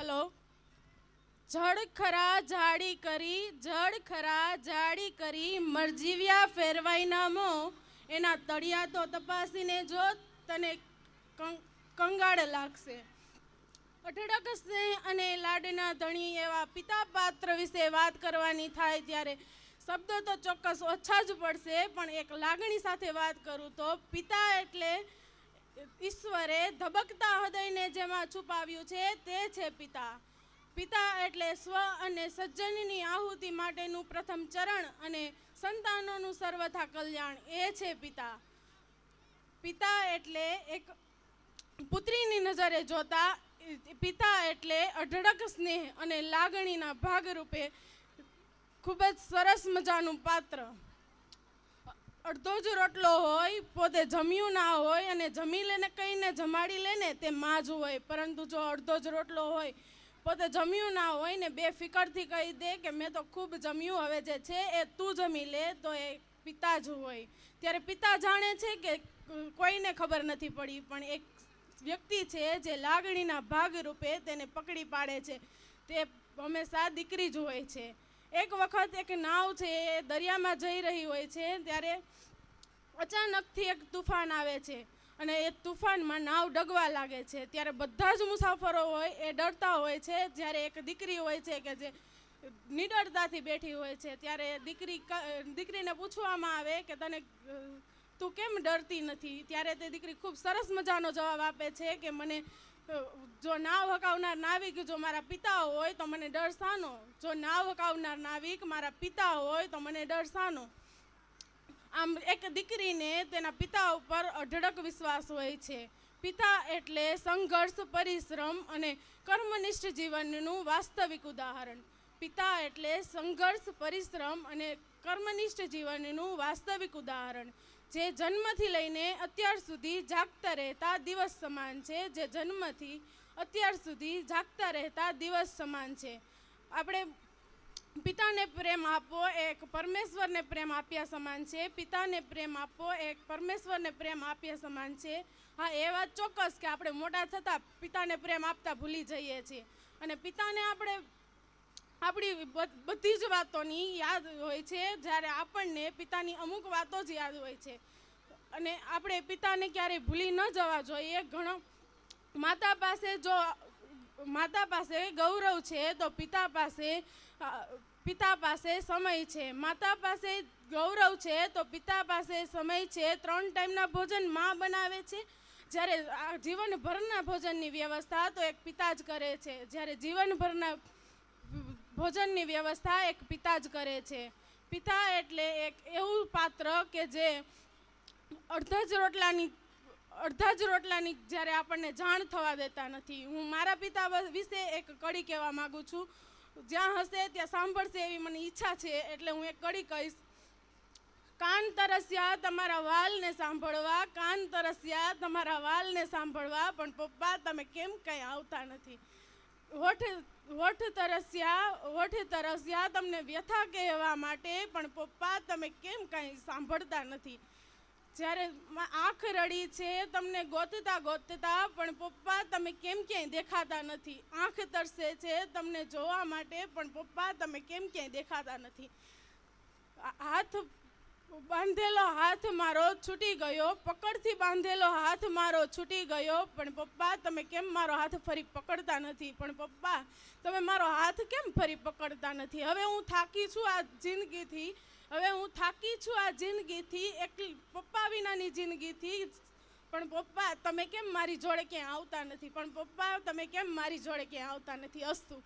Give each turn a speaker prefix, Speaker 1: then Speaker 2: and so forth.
Speaker 1: Hello. જળ ખરા જાડી કરી, જળ ખરા જાડી કરી, મરજીવ્યા ફેરવાઈ નામો, એના તળિયા તો તપાસીને જો, તને કંગાળ લાગશે. અઢળક સ્નેહ અને લાડના ધણી એવા પિતા પાત્ર વિશે વાત કરવાની થાય ત્યારે શબ્દો તો ચોક્કસ ઓછા જ પડશે, પણ એક લાગણી સાથે વાત કરું તો પિતા એટલે ઈશ્વરે ધબકતા હૃદયને જેમાં છુપાવ્યું છે તે છે પિતા. પિતા એટલે સ્વ અને સજ્જનની આહુતિ માટેનું પ્રથમ ચરણ અને સંતાનોનું સર્વથા કલ્યાણ, એ છે પિતા. પિતા એટલે એક પુત્રીની નજરે જોતા, પિતા એટલે અઢળક સ્નેહ અને લાગણીના ભાગરૂપે ખૂબ જ સરસ મજાનું પાત્ર. અડધો જ રોટલો હોય, પોતે જમ્યું ના હોય અને જમી લેને કહીને જમાડી લેને તે માં જ હોય, પરંતુ જો અડધો જ રોટલો હોય, પોતે જમ્યું ના હોય ને બેફિકરથી કહી દે કે મેં તો ખૂબ જમ્યું, હવે જે છે એ તું જમી લે, તો એ પિતા જ હોય. ત્યારે પિતા જાણે છે કે કોઈને ખબર નથી પડી, પણ એક વ્યક્તિ છે જે લાગણીના ભાગરૂપે તેને પકડી પાડે છે, તે હંમેશા દીકરી જ હોય છે. એક વખત એક નાવ છે એ દરિયામાં જઈ રહી હોય છે, ત્યારે અચાનકથી એક તુફાન આવે છે અને એ તુફાનમાં નાવ ડગવા લાગે છે. ત્યારે બધા જ મુસાફરો હોય એ ડરતા હોય છે. જ્યારે એક દીકરી હોય છે કે જે નિડરતાથી બેઠી હોય છે, ત્યારે દીકરીને પૂછવામાં આવે કે તને તું કેમ ડરતી નથી? ત્યારે તે દીકરી ખૂબ સરસ મજાનો જવાબ આપે છે કે મને જો નાવ હકાવનાર નાવિક જો મારા પિતા હોય તો મને ડર શાનો? જો નાવ હકાવનાર નાવિક મારા પિતા હોય તો મને ડર શાનો? આમ એક દીકરીને તેના પિતા ઉપર અઢળક વિશ્વાસ હોય છે. પિતા એટલે સંઘર્ષ, પરિશ્રમ અને કર્મનિષ્ઠ જીવનનું વાસ્તવિક ઉદાહરણ. પિતા એટલે સંઘર્ષ, પરિશ્રમ અને કર્મનિષ્ઠ જીવનનું વાસ્તવિક ઉદાહરણ, જે જન્મથી લઈને અત્યાર સુધી જાગતા રહેતા દિવસ સમાન છે. જે જન્મથી અત્યાર સુધી જાગતા રહેતા દિવસ સમાન છે. આપણે પિતાને પ્રેમ આપવો એ એક પરમેશ્વરને પ્રેમ આપ્યા સમાન છે. પિતાને પ્રેમ આપવો એ એક પરમેશ્વરને પ્રેમ આપ્યા સમાન છે. હા, એ વાત ચોક્કસ કે આપણે મોટા થતાં પિતાને પ્રેમ આપતા ભૂલી જઈએ છીએ, અને પિતાને આપણે આપણી બધી જ વાતોની યાદ હોય છે, જ્યારે આપણને પિતાની અમુક વાતો જ યાદ હોય છે. અને આપણે પિતાને ક્યારેય ભૂલી ન જવા જોઈએ. ઘણો માતા પાસે ગૌરવ છે તો પિતા પાસે સમય છે. માતા પાસે ગૌરવ છે તો પિતા પાસે સમય છે. 3 ટાઈમના ભોજન માં બનાવે છે, જ્યારે જીવનભરના ભોજનની વ્યવસ્થા તો એક પિતા જ કરે છે. જ્યારે જીવનભરના ભોજનની વ્યવસ્થા એક પિતા જ કરે છે. પિતા એટલે એક એવું પાત્ર કે જે અડધા જ રોટલાની જ્યારે આપણને જાણ થવા દેતા નથી. હું મારા પિતા વિશે એક કડી કહેવા માગું છું. જ્યાં હશે ત્યાં સાંભળશે એવી મને ઈચ્છા છે, એટલે હું એક કડી કહીશ. કાન તરસ્યા તમારા વાલને સાંભળવા, કાન તરસ્યા તમારા વાલને સાંભળવા, પણ પપ્પા તમે કેમ કંઈ આવતા નથી. હોઠ તરસ્યા તમને વ્યથા કહેવા માટે, પણ પપ્પા તમે કેમ કંઈ સાંભળતા નથી. જ્યારે આંખ રડી છે તમને ગોતતા, પણ પપ્પા તમે કેમ ક્યાંય દેખાતા નથી. આંખ તરસે છે તમને જોવા માટે, પણ પપ્પા તમે કેમ ક્યાંય દેખાતા નથી. બાંધેલો હાથ મારો છૂટી ગયો, પકડથી બાંધેલો હાથ મારો છૂટી ગયો, પણ પપ્પા તમે કેમ મારો હાથ ફરી પકડતા નથી. પણ પપ્પા તમે મારો હાથ કેમ ફરી પકડતા નથી. હવે હું થાકી છું આ જિંદગીથી, એકલી પપ્પા વિનાની જિંદગીથી, પણ પપ્પા તમે કેમ મારી જોડે ક્યાંય આવતા નથી. પણ પપ્પા તમે કેમ મારી જોડે ક્યાંય આવતા નથી. અસ્તુ.